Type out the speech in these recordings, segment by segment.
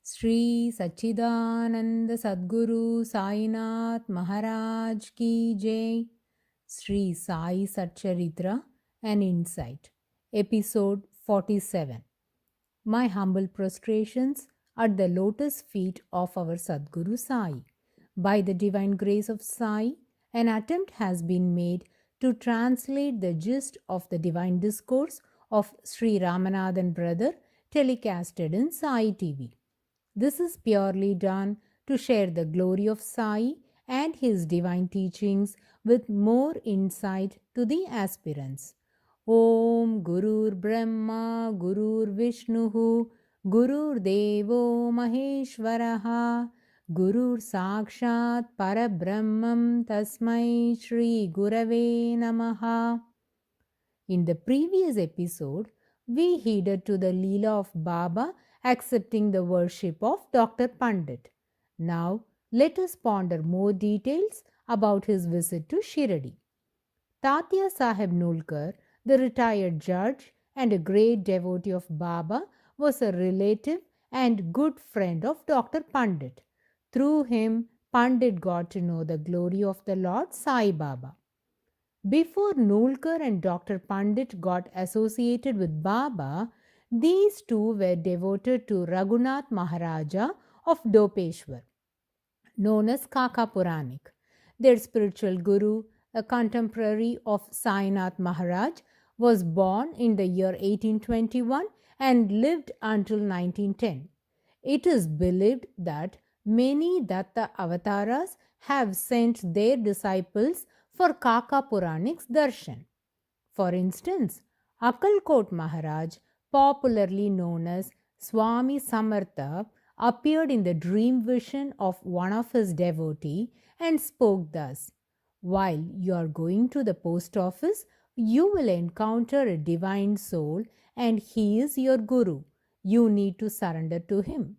श्री सच्चिदानंद सद्गुरु साईनाथ महाराज की जय. Sri Sai Satcharitra An Insight-Episode-47. My humble prostrations at the lotus feet of our Sadguru Sai. By the divine grace of Sai, an attempt has been made to translate the gist of the divine discourse of Sri Ramanathan brother telecasted in Sai TV. This is purely done to share the glory of Sai and his divine teachings with more insight to the aspirants. Om Gurur Brahma Gurur Vishnuhu Gurur Devo Maheshwaraha Gurur Sakshat Parabrahmam Tasmai Shri Gurave Namaha. In the previous episode, we heeded to the Leela of Baba accepting the worship of Dr. Pandit. Now, let us ponder more details about his visit to Shiradi. Tatya Sahib Nulkar, the retired judge and a great devotee of Baba, was a relative and good friend of Dr. Pandit. Through him, Pandit got to know the glory of the Lord Sai Baba. Before Nulkar and Dr. Pandit got associated with Baba, these two were devoted to Raghunath Maharaja of Dopeshwar, known as Kaka Puranik. Their spiritual guru, a contemporary of Sainath Maharaj, was born in the year 1821 and lived until 1910. It is believed that many Datta avatars have sent their disciples for Kaka Puranik's darshan. For instance, Akkalkot Maharaj, popularly known as Swami Samartha, appeared in the dream vision of one of his devotees and spoke thus: "While you are going to the post office, you will encounter a divine soul and he is your guru. You need to surrender to him."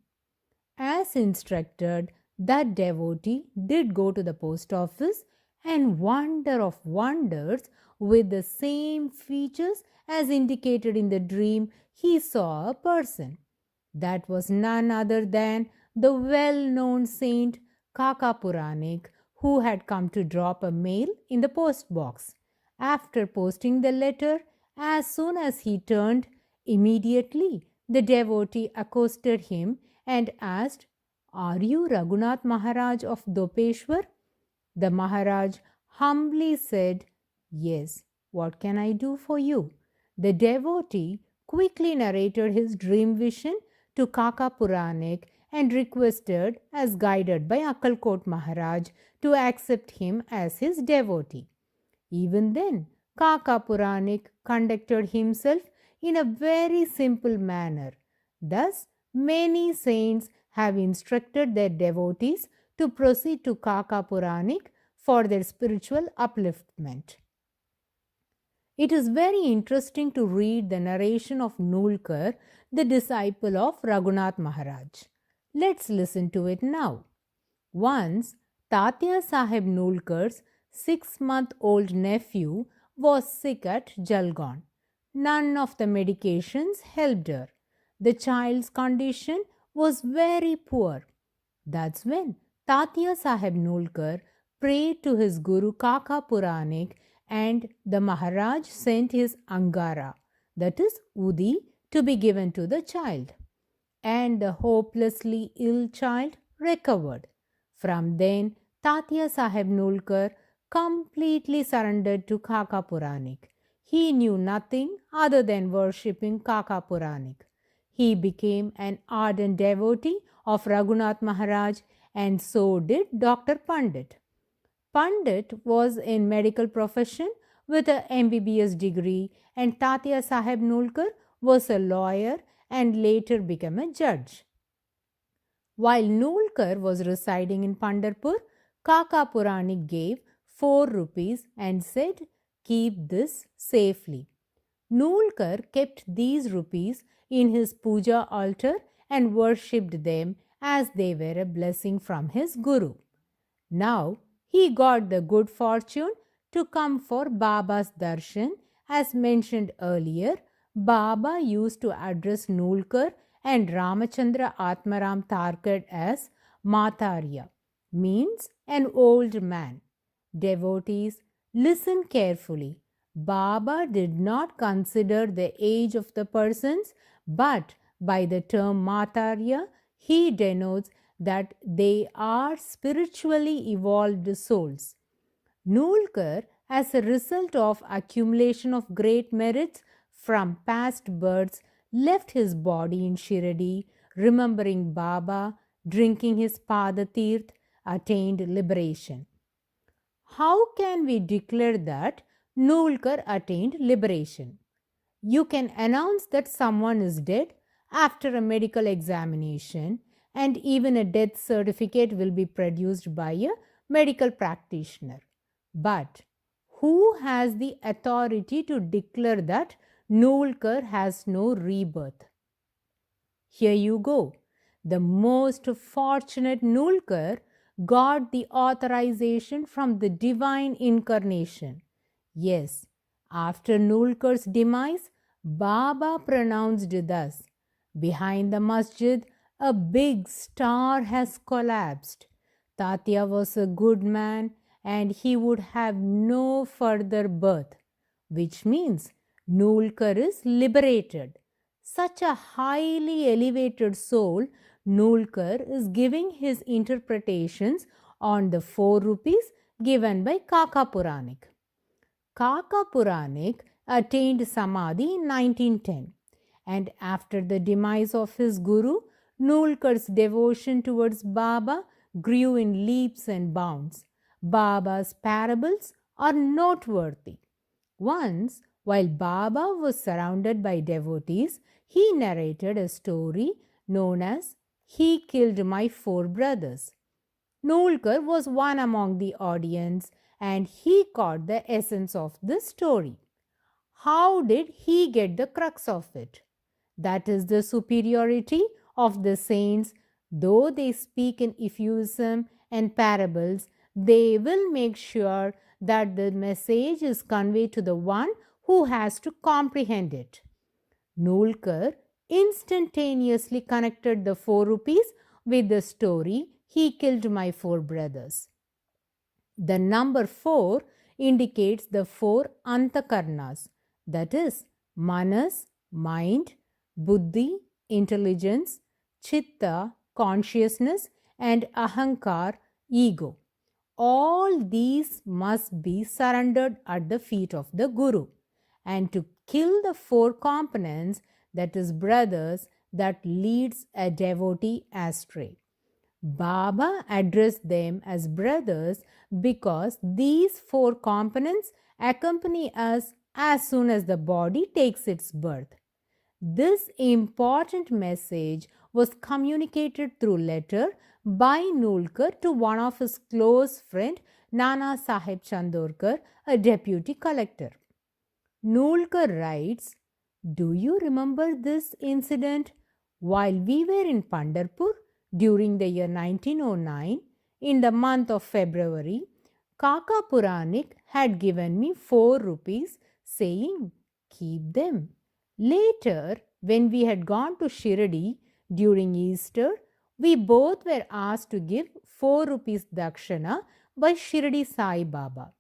As instructed, that devotee did go to the post office, and wonder of wonders, with the same features as indicated in the dream, he saw a person. That was none other than the well-known saint Kaka Puranik, who had come to drop a mail in the post box. After posting the letter, as soon as he turned, immediately the devotee accosted him and asked, "Are you Raghunath Maharaj of Dopeshwar?" The Maharaj humbly said, "Yes, what can I do for you?" The devotee quickly narrated his dream vision to Kaka Puranik and requested, as guided by Akkalkot Maharaj, to accept him as his devotee. Even then, Kaka Puranik conducted himself in a very simple manner. Thus, many saints have instructed their devotees to proceed to Kaka Puranik for their spiritual upliftment. It is very interesting to read the narration of Nulkar, the disciple of Raghunath Maharaj. Let's listen to it now. Once, Tatya Sahib Nulkar's 6-month-old nephew was sick at Jalgaon. None of the medications helped her. The child's condition was very poor. That's when Tatya Sahib Nulkar prayed to his guru Kaka Puranik, and the Maharaj sent his Angara, that is Udi, to be given to the child. And the hopelessly ill child recovered. From then, Tatya Sahib Nulkar completely surrendered to Kaka Puranik. He knew nothing other than worshipping Kaka Puranik. He became an ardent devotee of Raghunath Maharaj, and so did Dr. Pandit. Pandit was in medical profession with a MBBS degree, and Tatya Sahib Nulkar was a lawyer and later became a judge. While Nulkar was residing in Pandharpur, Kaka Puranik gave 4 rupees and said, "Keep this safely." Nulkar kept these rupees in his puja altar and worshipped them as they were a blessing from his guru. Now he got the good fortune to come for Baba's darshan. As mentioned earlier, Baba used to address Nulkar and Ramachandra Atmaram Tarkad as Matarya, means an old man. Devotees, listen carefully. Baba did not consider the age of the persons, but by the term Matarya, he denotes that they are spiritually evolved souls. Nulkar, as a result of accumulation of great merits from past births, left his body in Shiradi, remembering Baba, drinking his Padatirth, attained liberation. How can we declare that Nulkar attained liberation? You can announce that someone is dead after a medical examination, and even a death certificate will be produced by a medical practitioner. But who has the authority to declare that Nulkar has no rebirth? Here you go. The most fortunate Nulkar got the authorization from the divine incarnation. Yes, after Nulkar's demise, Baba pronounced thus: behind the masjid, a big star has collapsed. Tatya was a good man and he would have no further birth, which means Nulkar is liberated. Such a highly elevated soul, Nulkar is giving his interpretations on the 4 rupees given by Kaka Puranik. Kaka Puranik attained Samadhi in 1910, and after the demise of his guru, Nulkar's devotion towards Baba grew in leaps and bounds. Baba's parables are noteworthy. Once, while Baba was surrounded by devotees, he narrated a story known as "He Killed My 4 Brothers." Nulkar was one among the audience and he caught the essence of the story. How did he get the crux of it? That is the superiority of the saints. Though they speak in euphuism and parables, they will make sure that the message is conveyed to the one who has to comprehend it. Nulkar instantaneously connected the 4 rupees with the story "He Killed My 4 Brothers." The number 4 indicates the 4 antakarnas, that is, manas, mind, buddhi, intelligence, chitta, consciousness, and ahankar, ego. All these must be surrendered at the feet of the Guru. And to kill the 4 components, that is, brothers, that leads a devotee astray. Baba addressed them as brothers because these 4 components accompany us as soon as the body takes its birth. This important message was communicated through letter by Nulkar to one of his close friend Nana Sahib Chandorkar, a deputy collector. Nulkar writes, "Do you remember this incident? While we were in Pandharpur during the year 1909, in the month of February, Kaka Puranik had given me 4 rupees, saying, 'Keep them.' Later, when we had gone to Shiradi during Easter, we both were asked to give 4 rupees dakshana by Shirdi Sai Baba.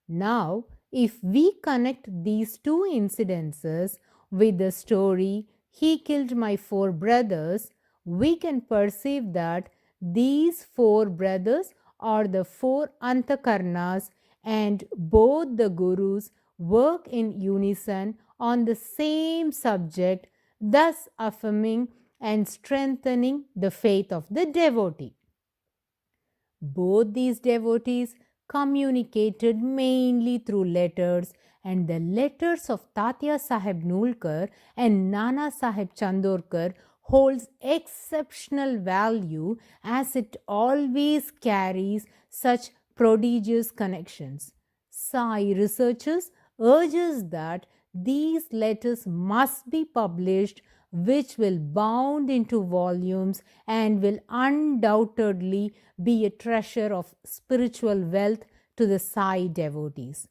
Now, if we connect these 2 incidences with the story 'He Killed My 4 Brothers', we can perceive that these 4 brothers are the 4 antakarnas, and both the gurus work in unison on the same subject, thus affirming and strengthening the faith of the devotee. Both these devotees communicated mainly through letters, and the letters of Tatya Sahib Nulkar and Nana Sahib Chandorkar holds exceptional value as it always carries such prodigious connections. Sai researchers urges that these letters must be published, which will bound into volumes and will undoubtedly be a treasure of spiritual wealth to the Sai devotees.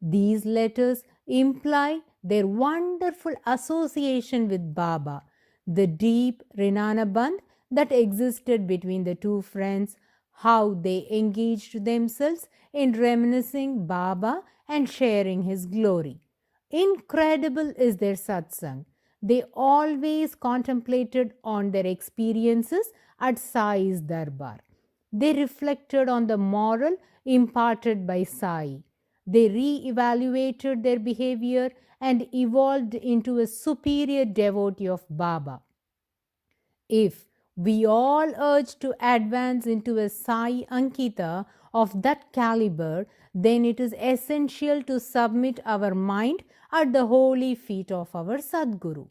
These letters imply their wonderful association with Baba, the deep Rinana that existed between the two friends, how they engaged themselves in reminiscing Baba and sharing his glory. Incredible is their satsang. They always contemplated on their experiences at Sai's Darbar. They reflected on the moral imparted by Sai. They re-evaluated their behavior and evolved into a superior devotee of Baba. If we all urge to advance into a Sai Ankita of that caliber, then it is essential to submit our mind at the holy feet of our Sadguru.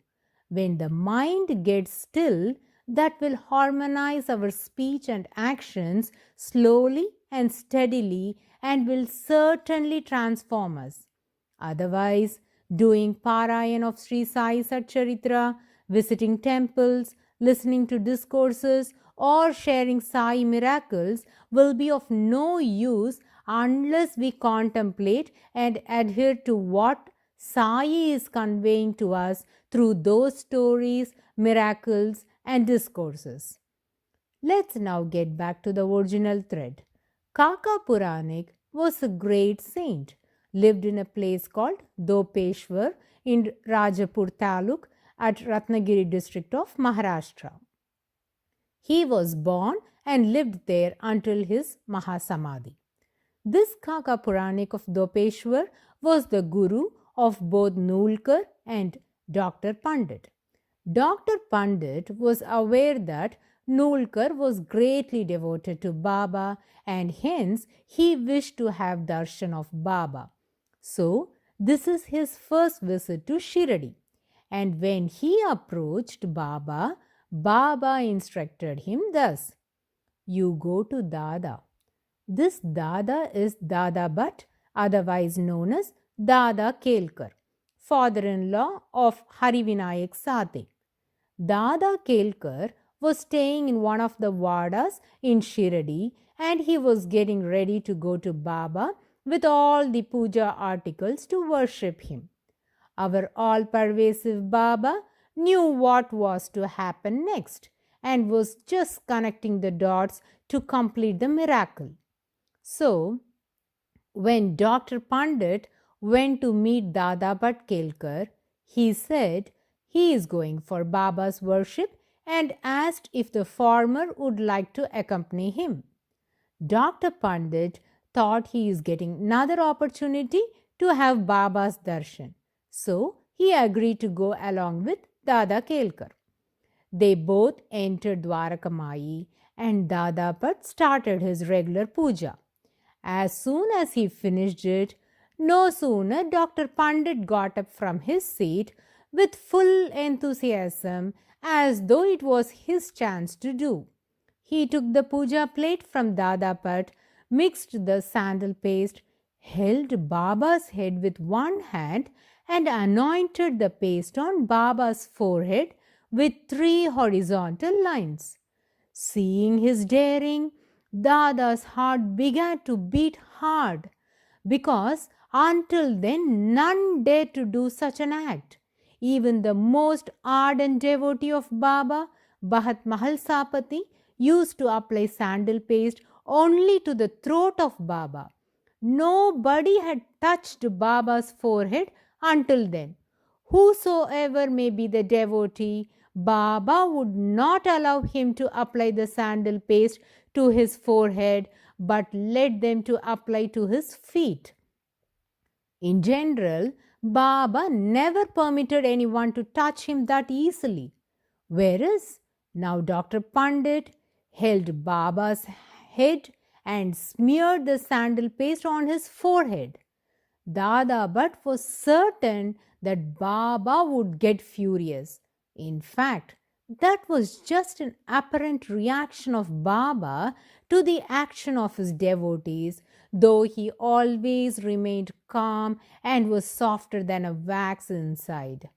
When the mind gets still, that will harmonize our speech and actions slowly and steadily and will certainly transform us. Otherwise, doing Parayan of Sri Sai Satcharitra, visiting temples, listening to discourses, or sharing Sai miracles will be of no use unless we contemplate and adhere to what Sai is conveying to us through those stories, miracles, and discourses. Let's now get back to the original thread. Kaka Puranik was a great saint, lived in a place called Dopeshwar in Rajapur Taluk at Ratnagiri district of Maharashtra. He was born and lived there until his Mahasamadhi. This Kaka Puranik of Dopeshwar was the guru of both Nulkar and Dr. Pandit. Dr. Pandit was aware that Nulkar was greatly devoted to Baba and hence he wished to have darshan of Baba. So, this is his first visit to Shiradi. And when he approached Baba, Baba instructed him thus, "You go to Dada." This Dada is Dada Bhatt, otherwise known as Dada Kelkar, father-in-law of Harivinayak Sate. Dada Kelkar was staying in one of the Vadas in Shiradi and he was getting ready to go to Baba with all the puja articles to worship him. Our all-pervasive Baba knew what was to happen next and was just connecting the dots to complete the miracle. So, when Dr. Pandit went to meet Dada Bhatt Kelkar, he said he is going for Baba's worship and asked if the farmer would like to accompany him. Dr. Pandit thought he is getting another opportunity to have Baba's darshan. So, he agreed to go along with Dada Kelkar. They both entered Dwarakamai and Dada Bhatt started his regular puja. As soon as he finished it, no sooner Dr. Pandit got up from his seat with full enthusiasm as though it was his chance to do. He took the puja plate from Dada Bhatt, mixed the sandal paste, held Baba's head with one hand and anointed the paste on Baba's forehead with 3 horizontal lines. Seeing his daring, Dada's heart began to beat hard because until then none dared to do such an act. Even the most ardent devotee of Baba, Bharat Mahal Sapati, used to apply sandal paste only to the throat of Baba. Nobody had touched Baba's forehead until then. Whosoever may be the devotee, Baba would not allow him to apply the sandal paste to his forehead, but led them to apply to his feet. In general, Baba never permitted anyone to touch him that easily. Whereas now Dr. Pandit held Baba's head and smeared the sandal paste on his forehead. Dada Bhatt was certain that Baba would get furious. In fact, that was just an apparent reaction of Baba to the action of his devotees, though he always remained calm and was softer than a wax inside.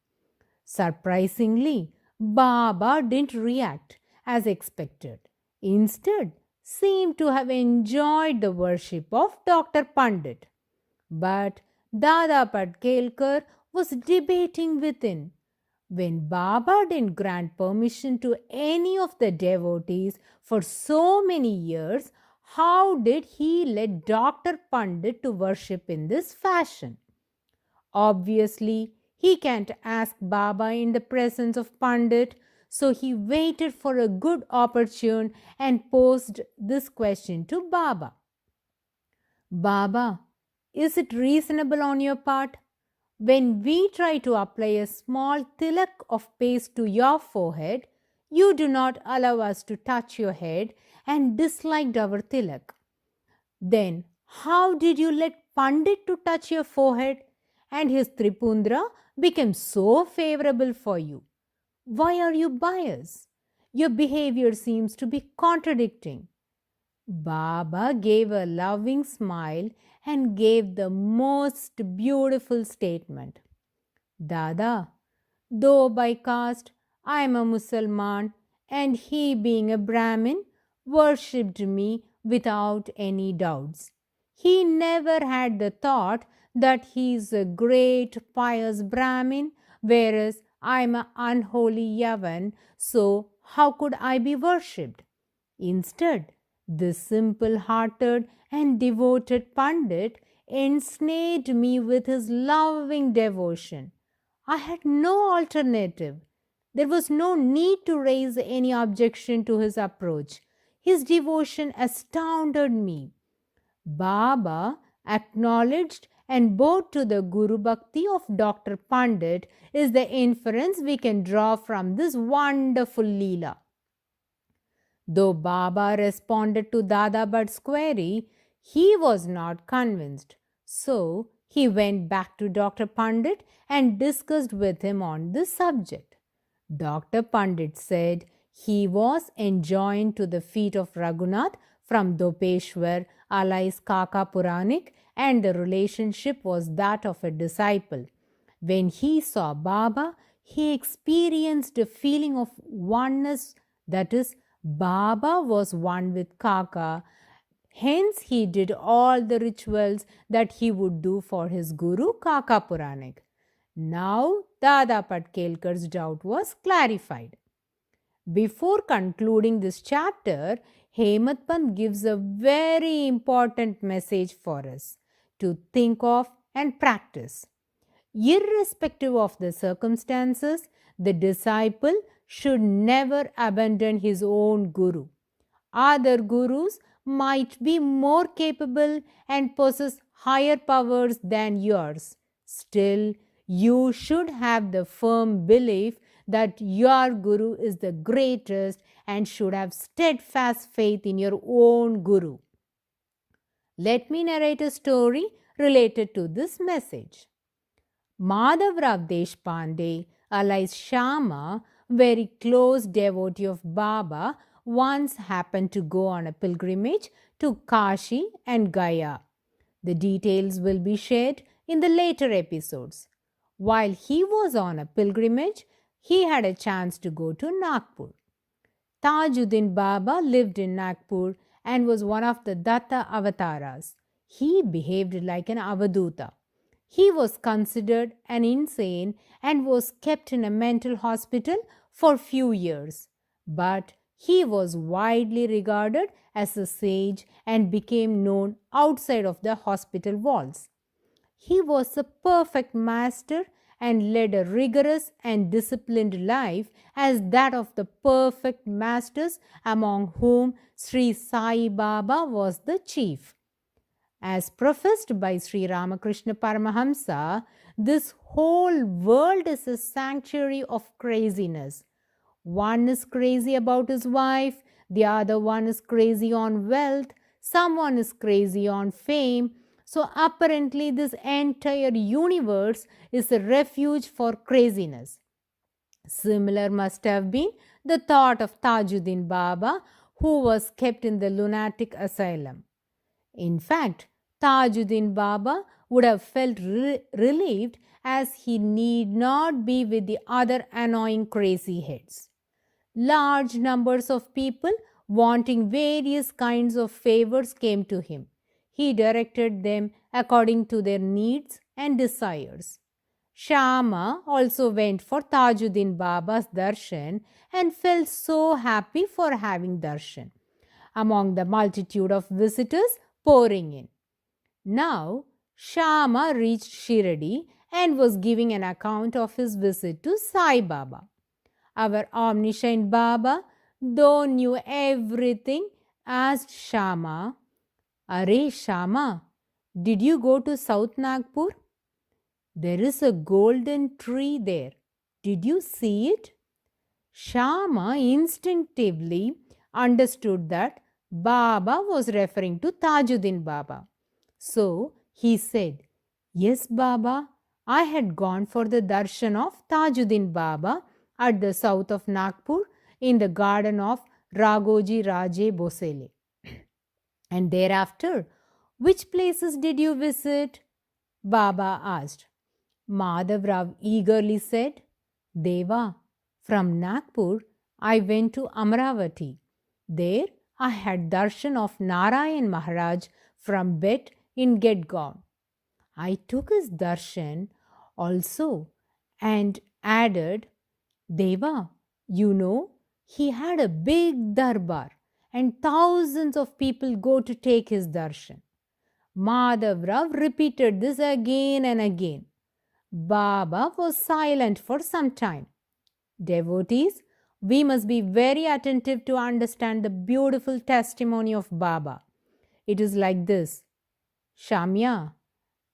Surprisingly, Baba didn't react as expected. Instead, seemed to have enjoyed the worship of Dr. Pandit. But Dada Bhatt Kelkar was debating within. When Baba didn't grant permission to any of the devotees for so many years, how did he let Dr. Pandit to worship in this fashion? Obviously, he can't ask Baba in the presence of Pandit, so he waited for a good opportune and posed this question to Baba. Baba, is it reasonable on your part? When we try to apply a small tilak of paste to your forehead, you do not allow us to touch your head and disliked our tilak. Then, how did you let Pandit to touch your forehead and his Tripundra became so favorable for you? Why are you biased? Your behavior seems to be contradicting. Baba gave a loving smile and gave the most beautiful statement. Dada, though by caste I am a Mussalman and he being a Brahmin worshipped me without any doubts. He never had the thought that he is a great pious Brahmin, whereas I am an unholy Yavan, so how could I be worshipped? Instead, this simple hearted and devoted Pandit ensnared me with his loving devotion. I had no alternative. There was no need to raise any objection to his approach. His devotion astounded me. Baba acknowledged and bowed to the Guru Bhakti of Dr. Pandit is the inference we can draw from this wonderful Leela. Though Baba responded to Dada Bhatt's query, he was not convinced. So he went back to Dr. Pandit and discussed with him on this subject. Dr. Pandit said he was enjoined to the feet of Raghunath from Dopeshwar, alias Kaka Puranik, and the relationship was that of a disciple. When he saw Baba, he experienced a feeling of oneness, that is, Baba was one with Kaka. Hence, he did all the rituals that he would do for his guru, Kaka Puranik. Now, Dada Patkelkar's doubt was clarified. Before concluding this chapter, Hemant Pant gives a very important message for us to think of and practice. Irrespective of the circumstances, the disciple should never abandon his own guru. Other gurus might be more capable and possess higher powers than yours. Still, you should have the firm belief that your guru is the greatest and should have steadfast faith in your own guru. Let me narrate a story related to this message. Madhavrao Deshpande, alias Shama, very close devotee of Baba, once happened to go on a pilgrimage to Kashi and Gaya. The details will be shared in the later episodes. While he was on a pilgrimage, he had a chance to go to Nagpur. Tajuddin Baba lived in Nagpur and was one of the Datta avatars. He behaved like an avaduta. He was considered an insane and was kept in a mental hospital for few years. But he was widely regarded as a sage and became known outside of the hospital walls. He was a perfect master and led a rigorous and disciplined life as that of the perfect masters, among whom Sri Sai Baba was the chief. As professed by Sri Ramakrishna Paramahamsa, this whole world is a sanctuary of craziness. One is crazy about his wife, the other one is crazy on wealth, someone is crazy on fame. So apparently this entire universe is a refuge for craziness. Similar must have been the thought of Tajuddin Baba, who was kept in the lunatic asylum. In fact, Tajuddin Baba would have felt relieved as he need not be with the other annoying crazy heads. Large numbers of people wanting various kinds of favors came to him. He directed them according to their needs and desires. Shama also went for Tajuddin Baba's darshan and felt so happy for having darshan among the multitude of visitors pouring in. Now, Shama reached Shirdi and was giving an account of his visit to Sai Baba. Our omniscient Baba, though knew everything, asked Shama, "Are Shama, did you go to South Nagpur? There is a golden tree there. Did you see it?" Shama instinctively understood that Baba was referring to Tajuddin Baba. So he said, "Yes, Baba, I had gone for the darshan of Tajuddin Baba at the south of Nagpur in the garden of Ragoji Raje Bosele. And thereafter, which places did you visit?" Baba asked. Madhav Rao eagerly said, "Deva, from Nagpur I went to Amravati. There I had darshan of Narayan Maharaj from bed in Gedgaon. I took his darshan also and added, Deva, you know, he had a big darbar and thousands of people go to take his darshan." Madhav Rao repeated this again and again. Baba was silent for some time. Devotees, we must be very attentive to understand the beautiful testimony of Baba. It is like this: Shamya,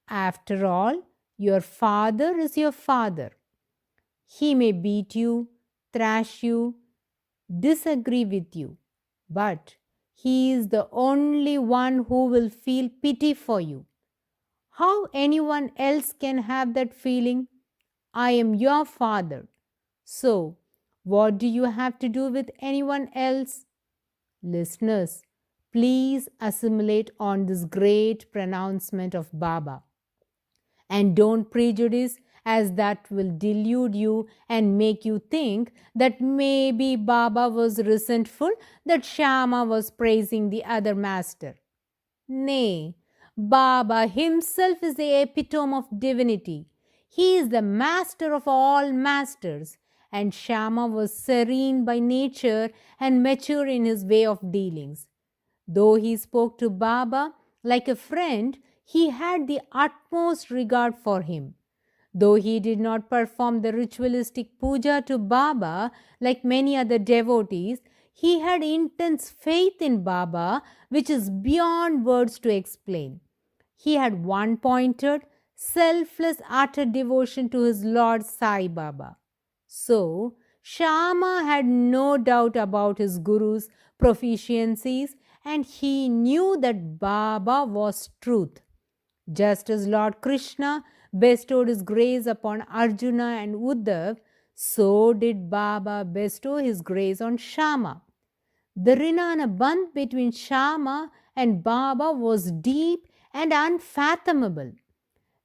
after all, your father is your father. He may beat you, thrash you, disagree with you, but he is the only one who will feel pity for you. How anyone else can have that feeling? I am your father. So, what do you have to do with anyone else? Listeners, please assimilate on this great pronouncement of Baba. And don't prejudice, as that will delude you and make you think that maybe Baba was resentful that Shama was praising the other master. Nay, Baba himself is the epitome of divinity. He is the master of all masters, and Shama was serene by nature and mature in his way of dealings. Though he spoke to Baba like a friend, he had the utmost regard for him. Though he did not perform the ritualistic puja to Baba like many other devotees, he had intense faith in Baba, which is beyond words to explain. He had one-pointed, selfless, utter devotion to his Lord Sai Baba. So, Shama had no doubt about his Guru's proficiencies, and he knew that Baba was truth. Just as Lord Krishna bestowed his grace upon Arjuna and Uddhav, so did Baba bestow his grace on Shama. The Rinana band between Shama and Baba was deep and unfathomable.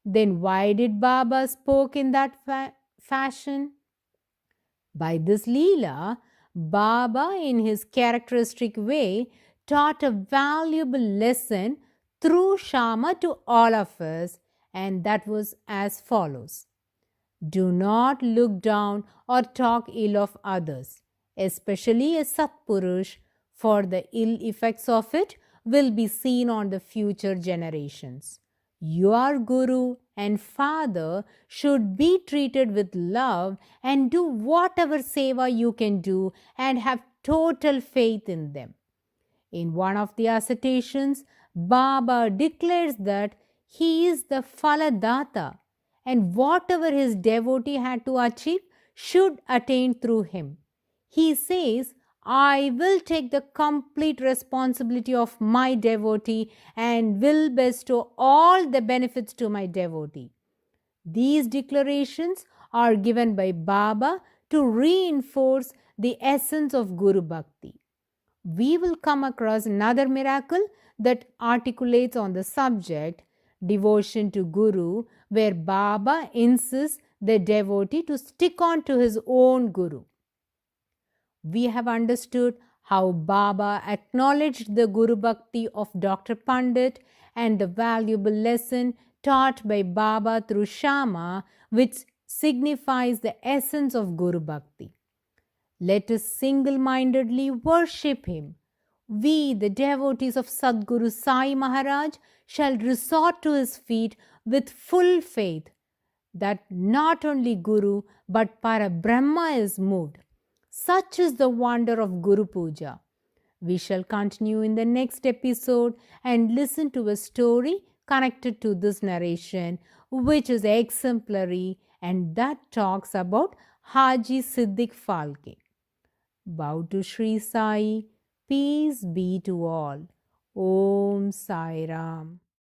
Then why did Baba spoke in that fashion? By this Leela, Baba in his characteristic way taught a valuable lesson through Shama to all of us, and that was as follows. Do not look down or talk ill of others, especially a Satpurush, for the ill effects of it will be seen on the future generations. Your Guru and Father should be treated with love and do whatever seva you can do and have total faith in them. In one of the assertions, Baba declares that he is the Phaladata, and whatever his devotee had to achieve should attain through him. He says, I will take the complete responsibility of my devotee and will bestow all the benefits to my devotee. These declarations are given by Baba to reinforce the essence of Guru Bhakti. We will come across another miracle that articulates on the subject, devotion to Guru, where Baba insists the devotee to stick on to his own Guru. We have understood how Baba acknowledged the Guru Bhakti of Dr. Pandit and the valuable lesson taught by Baba through Shama, which signifies the essence of Guru Bhakti. Let us single-mindedly worship him. We, the devotees of Sadguru Sai Maharaj, shall resort to his feet with full faith that not only Guru but Parabrahma is moved. Such is the wonder of Guru Puja. We shall continue in the next episode and listen to a story connected to this narration, which is exemplary and that talks about Haji Siddiq Falke. Bow to Sri Sai. Peace be to all. Om Sai Ram.